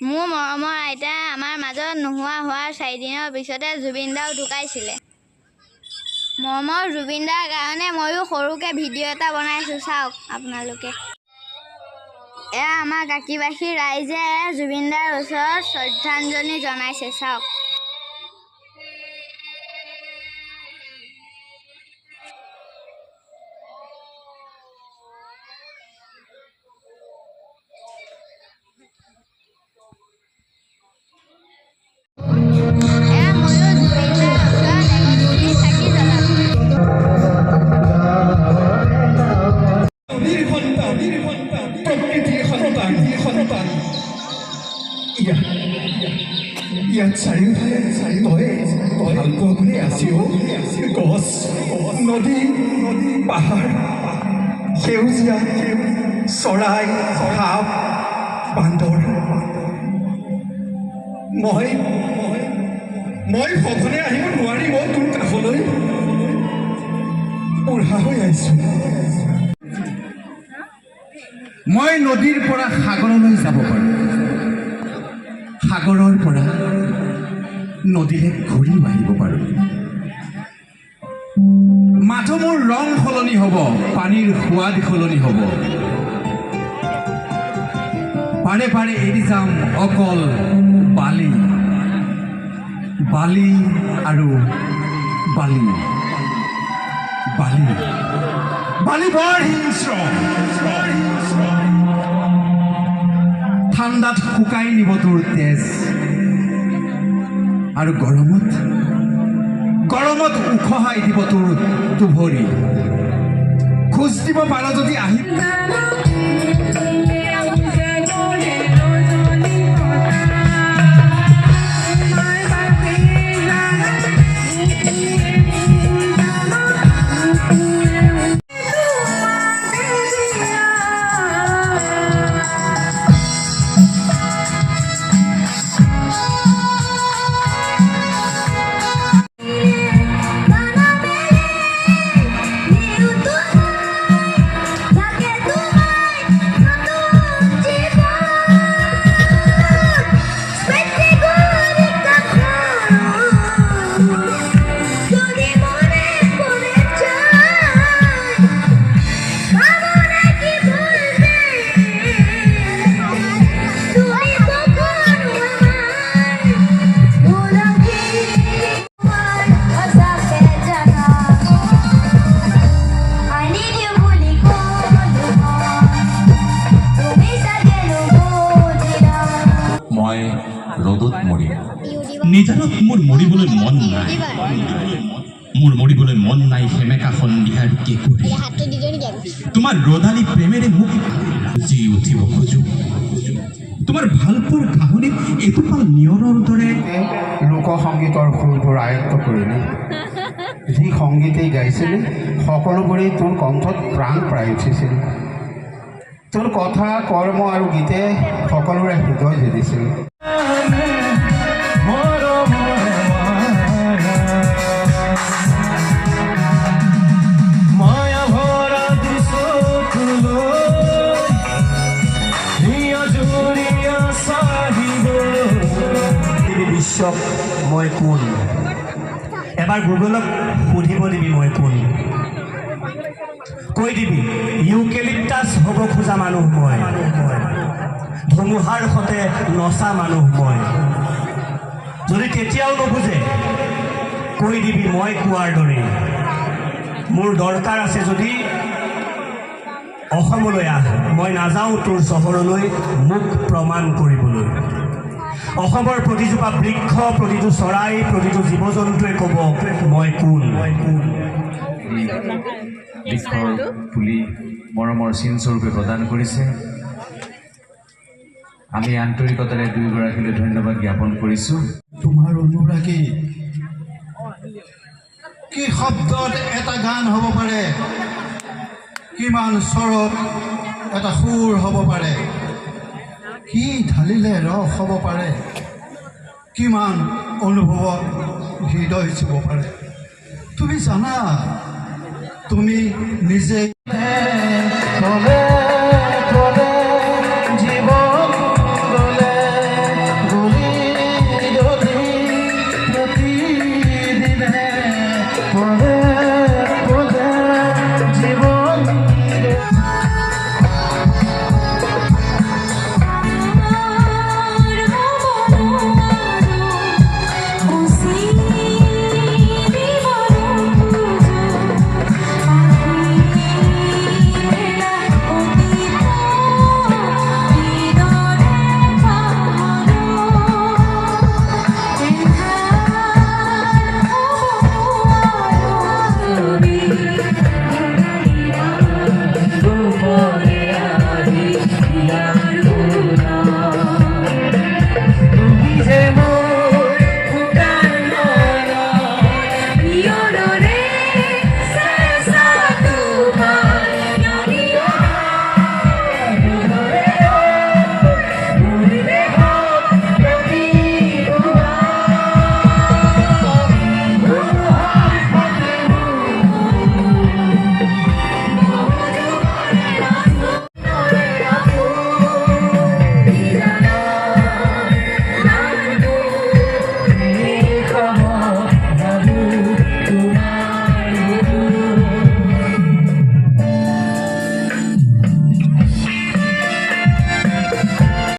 মোৰ মৰমৰ আইতা আমাৰ মাজত নোহোৱা হোৱাৰ 4 দিনৰ পিছতে জুবিন দাও ঢুকাইছিলে। মৰমৰ জুবিন দাৰ কাৰণে ময়ো সৰুকৈ ভিডিঅ' এটা বনাইছোঁ, চাওক আপোনালোকে। এয়া আমাৰ কাকিবাসী ৰাইজে জুবিন দাৰ ওচৰত শ্ৰদ্ধাঞ্জলি জনাইছে, চাওক। ইয়াত চাৰিওফালে তই ভাল পোৱা আছি গছ নদী পাহাৰ সেউজীয়া চৰাই সাপ বান্দৰ মই সঘনে আহিব নোৱাৰিম তোৰ কাষলৈ বুঢ়া হৈ আহিছোঁ। মই নদীৰ পৰা সাগৰলৈ যাব পাৰোঁ, সাগৰৰ পৰা নদীৰে ঘূৰি আহিব পাৰোঁ। মাথো মোৰ ৰং সলনি হ'ব, পানীৰ সোৱাদ সলনি হ'ব। পাৰে পাৰে এৰি যাম অকল বালি বালি আৰু বালি বালি বালি বৰ হিংস্ৰ। ঠাণ্ডাত শুকাই নিব তোৰ তেজ আৰু গৰমত উখহাই দিব তোৰ ভৰি। খোজ দিব পাৰ যদি আহি নিজানত মোৰ মৰিবলৈ মন নাই, মোৰ মৰিবলৈ মন নাই সেমেকা সন্ধিয়াৰ কেঁকুৰি। তোমাৰ ৰদালি প্ৰেমেৰে মোক জি উঠিব খোজো। তোমাৰ ভালপোৱাৰ কাহিনীত এটোপাল নিয়ৰৰ দৰে লোকসংগীতৰ সুৰবোৰ আয়ত্ত কৰিলি। যি সংগীতেই গাইছিলি সকলোবোৰেই তোৰ কণ্ঠত প্ৰাণ পাই উঠিছিল। তোৰ কথা কৰ্ম আৰু গীতে সকলোৰে হৃদয় জিলিছিল। বিশ্বক মই কোন, এবাৰ গুগলক সুধিব দিবি মই কোন। কৈ দিবি ইউকেলিপ্টাছ হ'ব খোজা মানুহ মই, ধুমুহাৰ সতে নচা মানুহ মই। যদি তেতিয়াও নুবুজে কৈ দিবি মই কোৱাৰ দৰে মোৰ দৰকাৰ আছে যদি অসমলৈ আহ, মই নাযাওঁ তোৰ চহৰলৈ মোক প্ৰমাণ কৰিবলৈ। অসমৰ প্ৰতিজোপা বৃক্ষ, প্ৰতিটো চৰাই, প্ৰতিটো জীৱ জন্তুৱে ক'ব মই কোন। বৃক্ষৰ পুলি মৰমৰ চিনস্বৰূপে প্ৰদান কৰিছে। আমি আন্তৰিকতাৰে দুয়োগৰাকীলৈ ধন্যবাদ জ্ঞাপন কৰিছোঁ। তোমাৰ অনুৰাগী কি শব্দত এটা গান হ'ব পাৰে, কিমান স্বৰত এটা সুৰ হ'ব পাৰে, কি ঢালিলে ৰস হ'ব পাৰে, কিমান অনুভৱত হৃদয় চুব পাৰে। তুমি জানা, তুমি নিজে